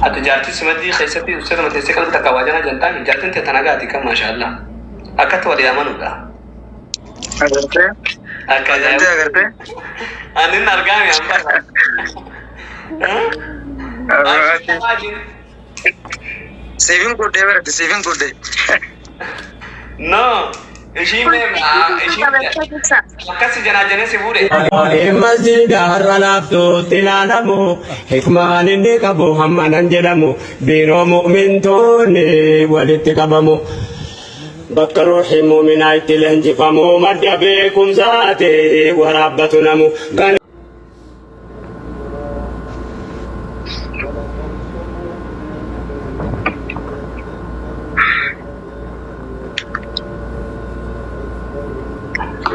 أتجارتي سمدي خيستي أستاذ ما تسكال تكواجنا جنتان جاتن تتناغاتي كم ما شاء الله أكتر ولي أمانو ده أكتر أنا نرجع يا saving good day, saving good day. No. إيشي مين كاسي جنا سيبوري. مسجد هرنافتو تنادمو حكمان إنكابو هم ننجدمو بيرو مؤمن توني ولتكابمو بكروحي مؤمن عيتلنج فمو مد بكم ذاتي وربتنمو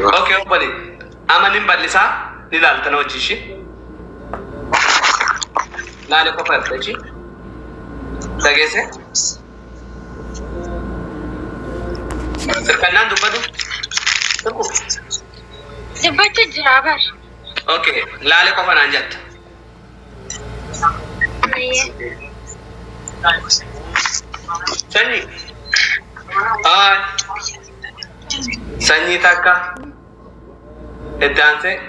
اوكي اوبالي اما نمبلسا نلال تنوجيشي لا لكو فرتجي تاجيسه سركنان دبدو تكو دبت جرابر اوكي لا لكو فنانجت سني سني تاكا الدانسة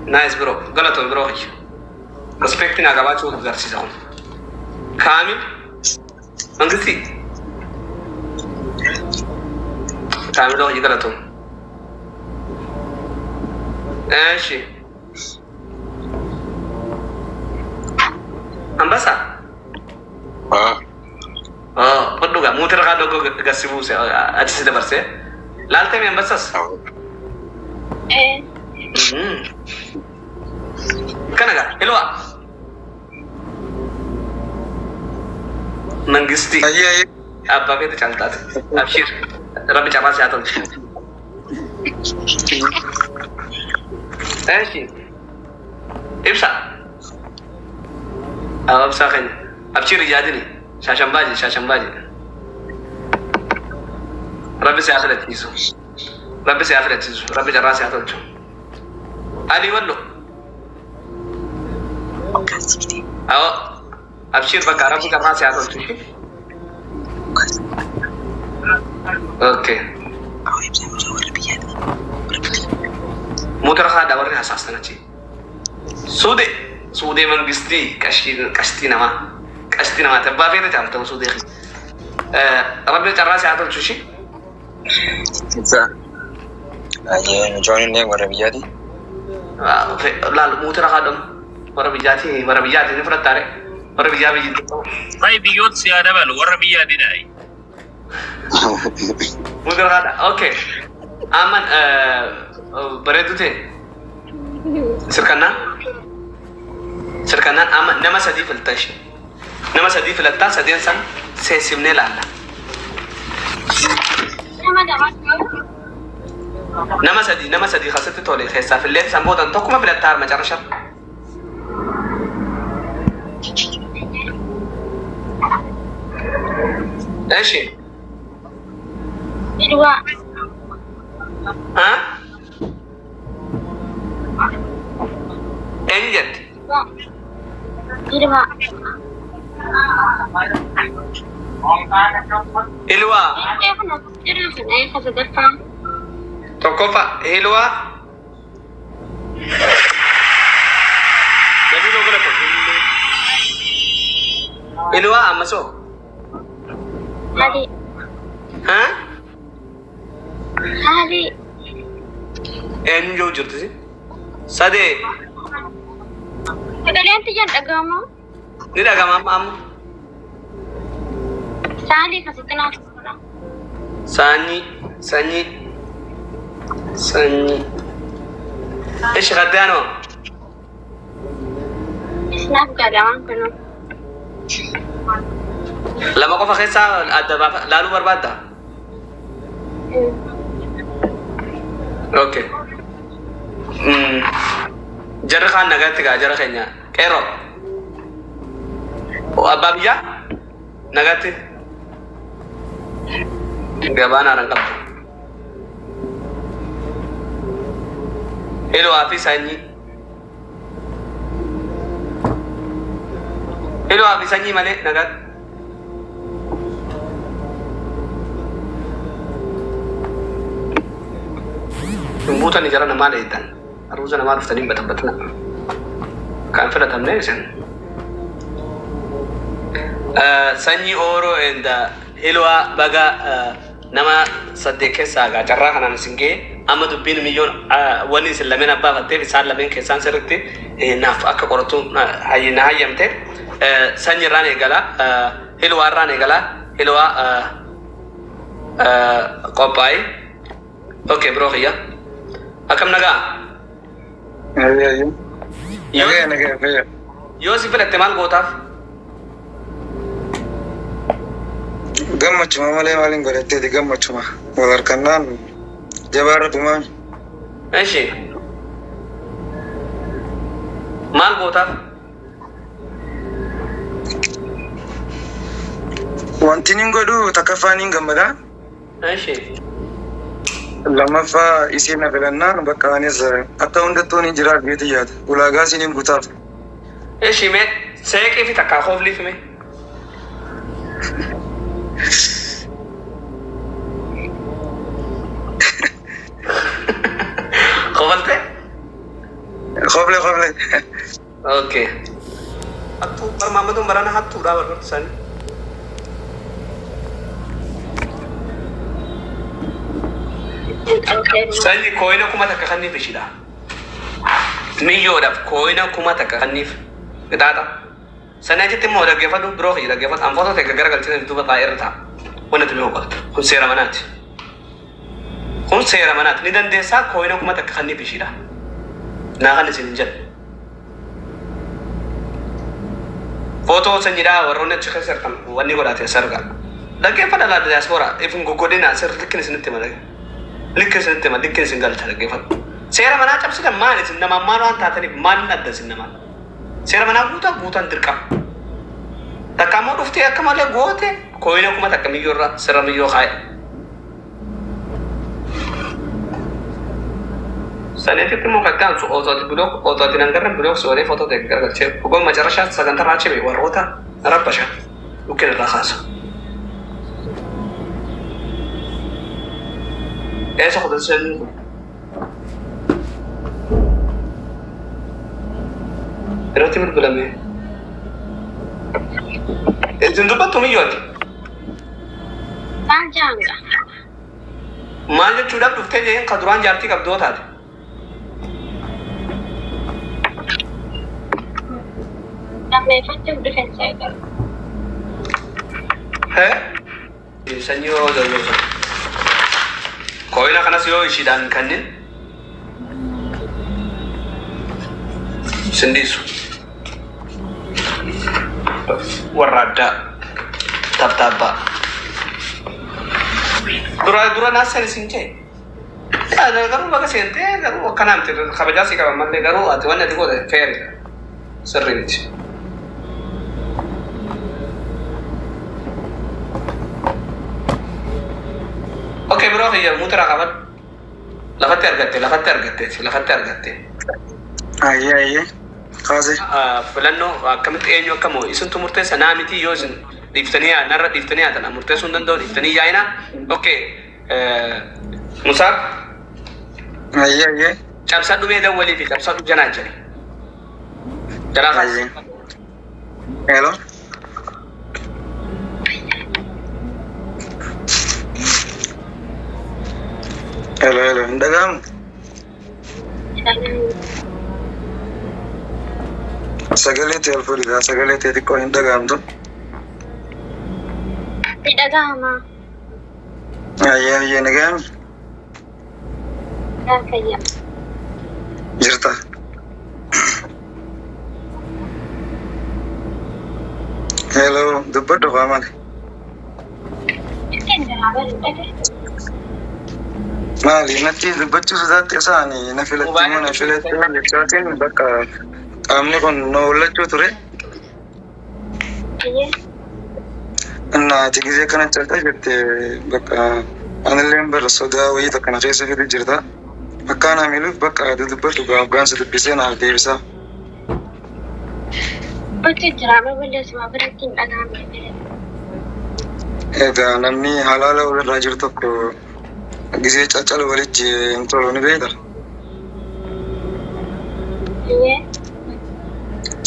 نايس برو غلطون برو هي رسبكت ناقابا شو درسي زون كامل انجسي كامل هو غلطون ايشي أمباسا perlu gak muter kado ke gasibu se aja sih dapat lalte mi ambasas kan agak hello mangisti apa itu cantat abshir rabi chama se atol sih ibsa absa kan abshir jadi nih شاشمباجي ربي سيأخذ تيزو ربي جراسي أتوجه علي ولو أو أبشير بقى ربي جراسي أتوجه أوكي موتر خا داوري حساس تناچي سودي من بستي كشتي نما أشتري ما تبغى فين تعمل توصل دقيقة ربي تراسي عطل شو شيء؟ أيه جوين نيم وربياتي لا مو ترى قادم وربياتي نفرت تاري وربياتي جد طيب بيوت سيادة بل وربياتي داي مو ترى قادم أوكي أمن بريدو تي سركنا أمن نما سدي فلتاشي nama sadi filata sadian san sesimne lalla nama sadi khasati tole khasa filet sambodan tokuma filatar ma jarashar ايش دوا ها انجد دوا إلوا توقفا إلوا jadi lo berapa Ilwa masuk Hadi hah Hadi jauh jauh sih sade kalian tujuan agama ini agama am Sali kasih kenal Sanyi ايش غدانو Islam agama penuh lama kau pakai sal ada lalu berbeda oke jarak kan naga tiga jarak kayaknya kero oh ababia nagati gabana rangkap hello afi sanyi Hello abi sanyii malee nagaa. Dumbuutan ijara namaa leeytan. Aruusa namaa dhuftanii batabbatna. Kan filatamne isin. Sanyii Oro and Helwa baga nama sadde keessa carraa kanaan isin ga'e amma dubbiin milyoon wanni isin lameen abbaa fatteef isaan lameen keessaan sirriitti naaf akka qoratu na hayyamte sanyii irraan eegala Helwaa irraan eegala Helwaa qophaa'e. Okay bro khiyya akkam nagaa. Yoo si filatte maal gootaaf? Gammachuma malee maaliin godhatteeti gammachuma wal harkannaan jabaarra dhumaan. Eeshi maal gootaaf? Wanti nin godhu takkaffaan hin gammadaa. Eeshi Lammaffaa isiin na filannaan bakka anis akka hundattuu ni jiraat beeti yaada. Ulaagaa isiniin guutaaf. eeshi mee seeqii fi takkaa koofliif mee? Kofalte? Qoble. Okay. Hattuu barmaamatuun barana hattuudha barbaachisanii. Sanyi kooyina kuma takka kanniif ishidha. Miyyoodhaaf kooyina kuma takka kanniif qixaaxa. Sanaatitti immoo dhaggeeffadhu biroo kiyya dhaggeeffadhu. Anfoota ta'e gara galchina duuba xaa'ee irra ta'a. Wanti tumee hubatu. Kun seera manaati. Kun seera manaati. Ni dandeessaa kooyina kuma takka kanniif ishidha. Naa kan isin jedhu. Footoo sanyiidhaa warroonni achi keessa jirtan wanni godhatee sarga. Dhaggeeffadha laata diyaaspooraa. Ifin goggodina asirra likkin isinitti malee. Likkin isinitti malee likkin isin galcha dhaggeeffadhu. Seera manaa cabsitan maal isin namaan maal waan taataniif maal adda isin namaan. Seera manaa guutaan dirqama. Takka ammoo dhuftee akka malee goote kooyina kuma takka miyyoorra sirra miyyoo kaa'e. Sanaatitti immoo kakkaan su ootooti bilook ootooti nangarran bilook su walee footoo ta'e gargalchee dhugoon macarashaa sagantaa raachee bee warroota rabbasha dhukkeen irraa kaasa. Eessa qotatee irratti bilbilame. Isin dubbattu miyyooti. Maal jaanga? Maal jechuudhaaf dhuftee jeen ka duraan jaartii qabdoo taate. Nammeeffachuuf dhufeensaa eegalu. Sanyii yoo daldaltu. Kooyina kanas yoo ishiidhaan kannin sindiisu. Warra addaa tabtaabbaa. Dura naasan isin jee. Garuu bakka seentee garuu akkanaa miti kabajaa si qaban malee garuu ati wanni ati goote feeridha. Sirrii miti. Okay biroo kiyya muutara qaban. Lafatti argatte. Ayyee. Kaase. Filannoo akkamitti eenyu akkamoo isintu murteessa naa miti yoo isin dhiiftanii narra dhiiftanii haatan murteessuu hin danda'u dhiiftanii yaa'ina. Okay. Musaaf. Ayyee. Cabsaa dhumee dawwalii fi cabsaa janaa jira. Jalaa kaase. Hello. Ndagamu. Sagalee ta'e alfuudhaa sagalee ta'e xiqqoo hin dhagahamtu. Ni dhagahama. Ayyee nagahami. Gaafayya. Jirta. Hello, dubbadhu faaman. Ittiin jiraabaa hin dhagahe. Maali natti dubbachuu sodaatti isaanii na filatti jechaatiin bakka qaamni kun na hollachuu ture. Naati gisee kana calqaa jirte bakka anillee bara sodaa wayii takka na keessa fidu jirta. Akkaan hamiluuf bakka ati dubbadhu gaafgaansa dubbisee naaf deebisa. dubbatti jiraama balleessuma biratti hin dhagahamne. Egaa namni halaala walirraa jiru tokko gisee caccalu walitti hin tolu ni beekta.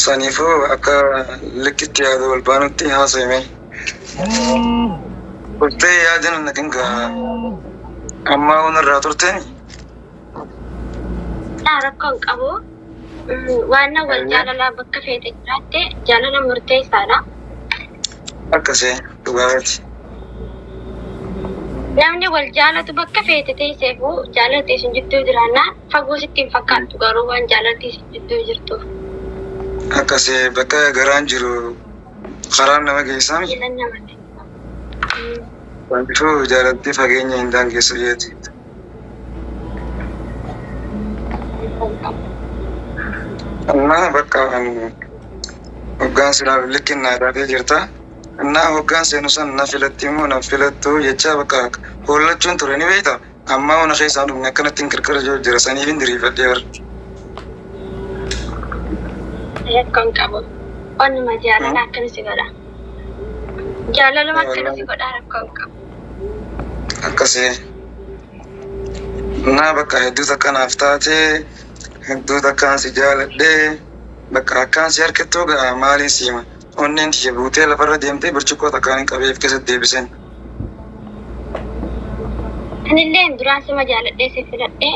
Saniifuu akka likkitti yaada wal baanutti haasa'ime. Kurtee yaadin naqin gaa ammaa hunirraa turteeni. Rakkoon qabu waan wal jaalalaa bakka feete jiraatte jaalala murteessaadha. Akkasii dhugaati. Namni wal jaalatu bakka feete teesseefu jaalattii isin jidduu jiraannaan fagoo sitti hin fakkaattu garuu waan jaalattii isin jidduu jirtuuf. Akkasii bakka garaan jiru karaan nama geessaa miti. Jilan namatti. Wantifuu jaalattii fageenya hin daangessu jeeti. Amma bakka hoggaan silaaf likkinnaa taatee jirta. Innaa hoggaan seenu san na filatti immoo na filattu jecha bakka hollachuun ture ni beekta. Ammaa ona keessaa dhufne akkanatti hin kirkira jira saniif hin diriifadhee bara. Rakkoon qabu. Onnuma jaalala akkana si godha. Jaalaluma akkana si godha rakkoon qabu. Akkasii. Innaa bakka hedduutu akkanaaf taatee hedduutu akkaan si jaaladhee bakka akkaan si harkattuu ga'a maaliin siima. Onneen tiyya buutee lafarra deemtee birciqqoo takkaan hin qabeef keessatti deebisen. Anillee duraan sima jaaladhee si filadhee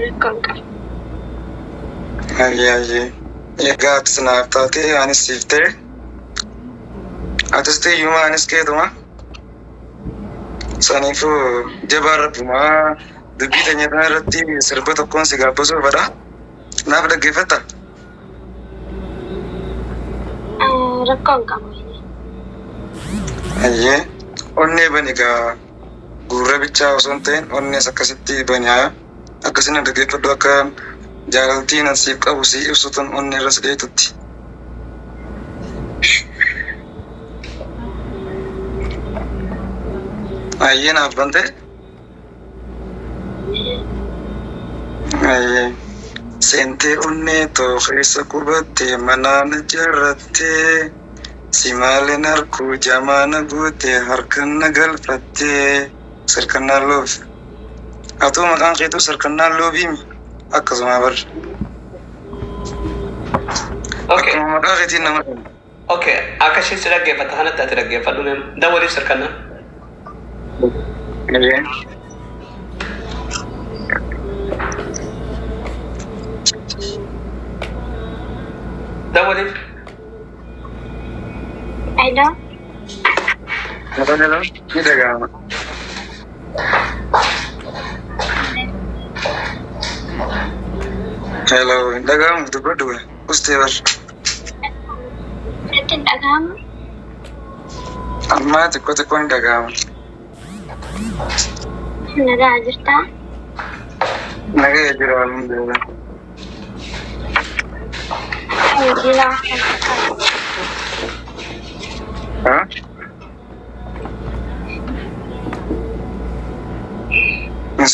rakkoon qabu. Ayyee. Egaa atis naaf taatee anis siif ta'e. Atis ta'eyyumaa anis keetuma. Saniifuu jabaa rabbumaa dubbii teenya kana irratti sirba tokkoon si gaabbasuuf fedha. Naaf dhaggeeffatta? Rakkoon qabu. Ayyee. Onnee bani egaa gurra bichaa osoo hin ta'in onnees akkasitti bani'aa. Akkasina dhaggeeffadhu akka jaalaltiin siif qabu si ibsu tun onnee irra sideetutti. Ayyee naaf bante? Ayyee. Seentee onnee too keessa qubattee manaan ijaarrattee si maalin harkuu jamaana guutee harkan na galfattee sarkannaan loofi. Atuu maqaan keetuu sarkannaan loofiimi akkasuma barra. Akkuma maqaa keetiin nama kenna. Okay, akkasiin si dhaggeeffata kanatti ati dhaggeeffadhu dawwaliif sarkannaa. Ayyee. Dawwaliif. Hello? Hello, ni dhaga'ama. Hello, dhaga'amu dubbadhu ustee barra. Natti hin dhagahamu? Ammaa xiqqoo ni dhaga'ama. Nagaa jirtaa? Nagaya jira alhamdulillah. Jira. Haa?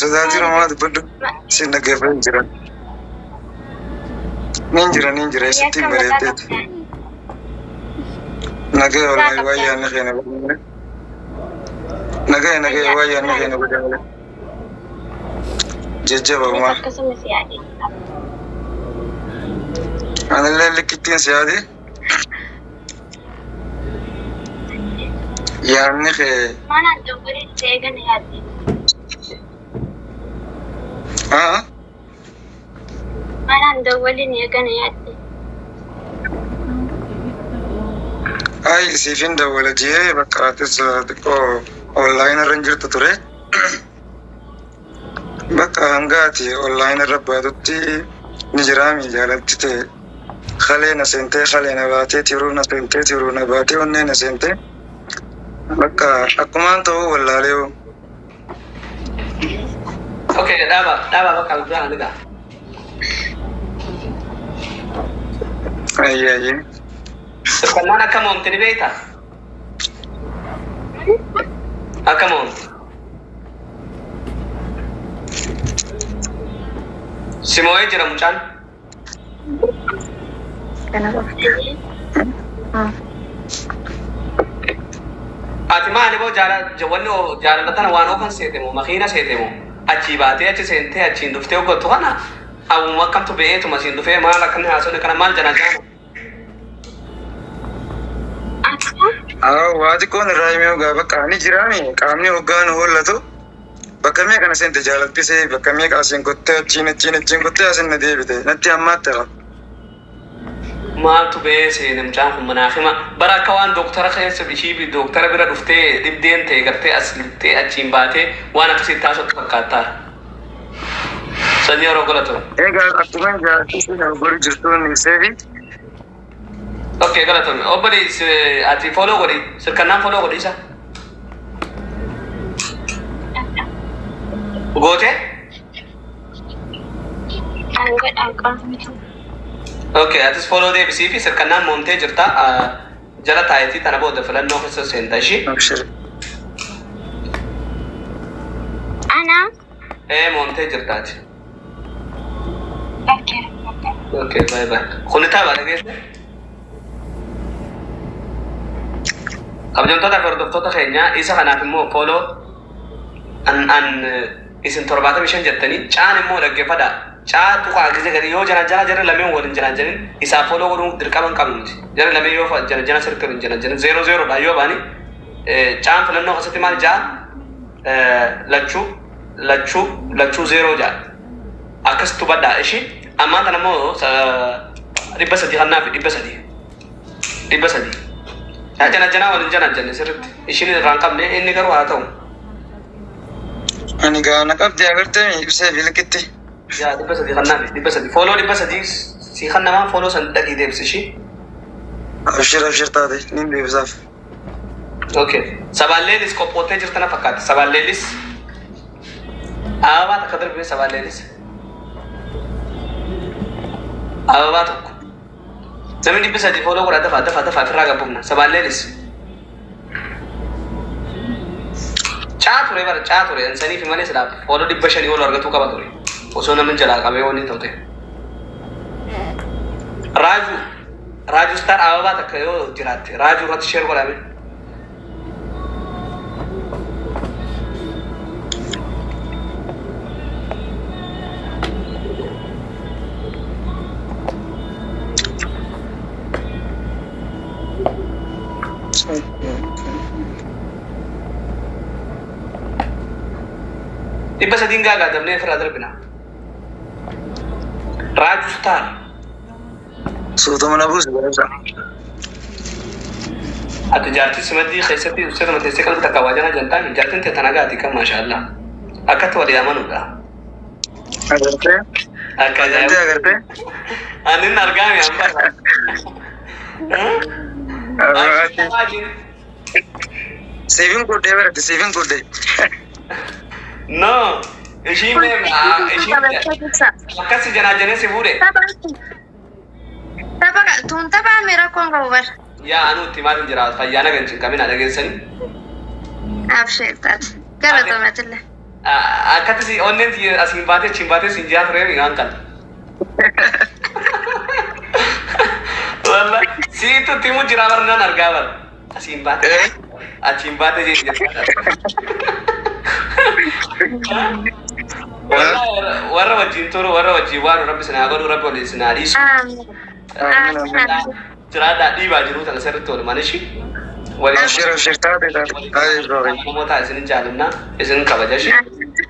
Sodaatiru maa dubbadhu sin dhaggeeffatan jira. Nin jira isitti hin bareeddeeti. Nagaya wallahi waa yaanni keenya godhamale. Nagaya waa yaanni keenya godhamale. Jajjaba uumaa. Akkasumas yaadee. Anillee likkittiin si yaade. Yaanni kee. Maanaan dawwaliin si eegana yaadde? Haa? Maanaan dawwaliin eegana yaadde? Ay, siifin dawwala jee bakka atis xiqqoo online irra hin jirtu ture. Bakka hangaati online irra baatutti ni jiraami jaalatti ta'e. Kalee na seentee kalee na baatee tiruu na seentee tiruu na baatee onnee na seentee. Bakka akkumaan ta'uu wallaalee. Okay, dhaaba bakka biraan ni ga'a. Ayyee. Sarkannaan akkam oomte ni beektaa? Akkam oomte? Simoo'ee jira mucaan? Kana qofa. ati maali boo wanni jaalalatan waan oofan seetemo makiina seetemo achii baatee achi seentee achiin dhuftee hoggattu kana awwuma akkamtu be'eetuma siin dhufee maal akkanni haasofne kana maal jana jaama. Waati kun irraa himee gaafa qaamni jiraame qaamni hoggaan hollatu bakka mee kana seente jaalattisee bakka mee qaasiin kottee achiin kottee asin na deebite natti hammaatti hafa. Maaltu bee seenem jaamu manaafima bara akka waan dooktara keessa ishii dooktara bira dhuftee dhibdeen ta'e gartee as littee achiin baatee waan akkasii taasifatu fakkaattaa. Sanyii yeroo godhatu. Egaa akkuma jaalattisee nama godhu jirtuun seefi. Okay, galatoomi. Obboli ati follow godhi. Sirkannaan follow godhi isa. Goote? Okay, atis follow deebisii fi sirkannaan moomtee jirta. Jala taayitii tana booda filannoo keessa seenta ishii. Ana? Moomtee jirtaati. Okay, bye bye. Kuni ta'a baala geesse? Kabajamtoota hordoftoota keenya isa kanaaf immoo follow an isin 75 jettanii caan immoo dhaggeeffadha. Caa tuqaa gisee gadi yoo jana jara lameen waliin janin isaa follow godhuun dirqama hin qabnu. Jara lameen yoo jana sirriitti waliin janin 00 dha yoo baani caan filannoo keessatti maal jaa lachuu 0 jaa akkasitti baddaa ishii ammaa kana immoo 300 kannaafi 300. Jana waliin jana sirriitti ishiin irraan qabne inni garuu haa ta'u. Ani gaana qabdee agartee ibsee bilkitti. Yaa 300 kannaafi follow 300 si kannamaa follow san dhaqii deebisi ishii. Abshir taate nin deebisaaf. Okay. Sabaalleelis qophoottee jirtana fakkaata. Sabaalleelis ababaa takka darbee sabaalleelis ababaa tokko. Namni 300 follow godha dafa firraa gabbumna. Sabaalleelis caa ture insanii fi malee silaaf follow 500 ol argatuu qaba ture. Osoo namni jalaa qabee wanni ta'u. Raaju star ababaa takka yoo jiraatte raajuu irratti share godhame. Iba sa tinggal ka, damne frada pina. Rajasthan. Suuta mana bus berapa? Atau jati semedi khasati usai teman tesi kalau tak kawajan jantan jatin te tanaga atika masyaallah. Akat wali aman udah. Agarte? Agarte? Anin nargami ambar. Saving code berarti saving code. No, ishi me makasi jana se bude. Tapa tun tapa mera kon gabar. Ya anu timatin jerawat fayyana gancin kami ada gensen. Abshir tat. Kala to matilla. Akati si onnen ti asin bate chimbate sinja frame ngangkat. Wala si itu timu jerawar nan argabar. Asin bate. Achimbate je. Warra wajjin turu warra wajjin waaru rabbi sana godhu rabbi waliin sana dhiisu. Jiraadhaa dhiibaa jiru tan sirriitti wal manishi. Abshir taate taate. Namoota isin jaalannaa isin kabajashi.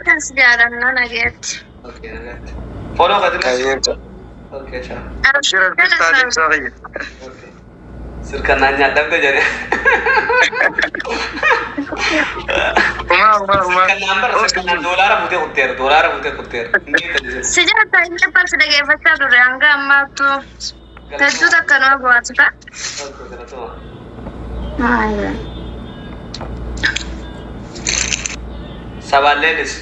Kas jaalannaa nageetti. Okay, nageetti. Follow kadina. Okay, ciao. Abshir taate saaqiyya. Okay. Sirkannaan nyaadhamte jedhe. Sirkannaan bara sirkannaan doolaara fuutee kutteera. Sijaata inni parsi dhageeffachaa ture hanga ammaattu hedduu takka nama bu'aatuta. Sabaalleelis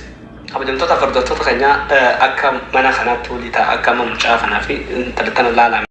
kabajamtoota hordoftoota keenya akka mana kanaatti walii ta'a akka mucaa kanaa fi intalli tana laalame.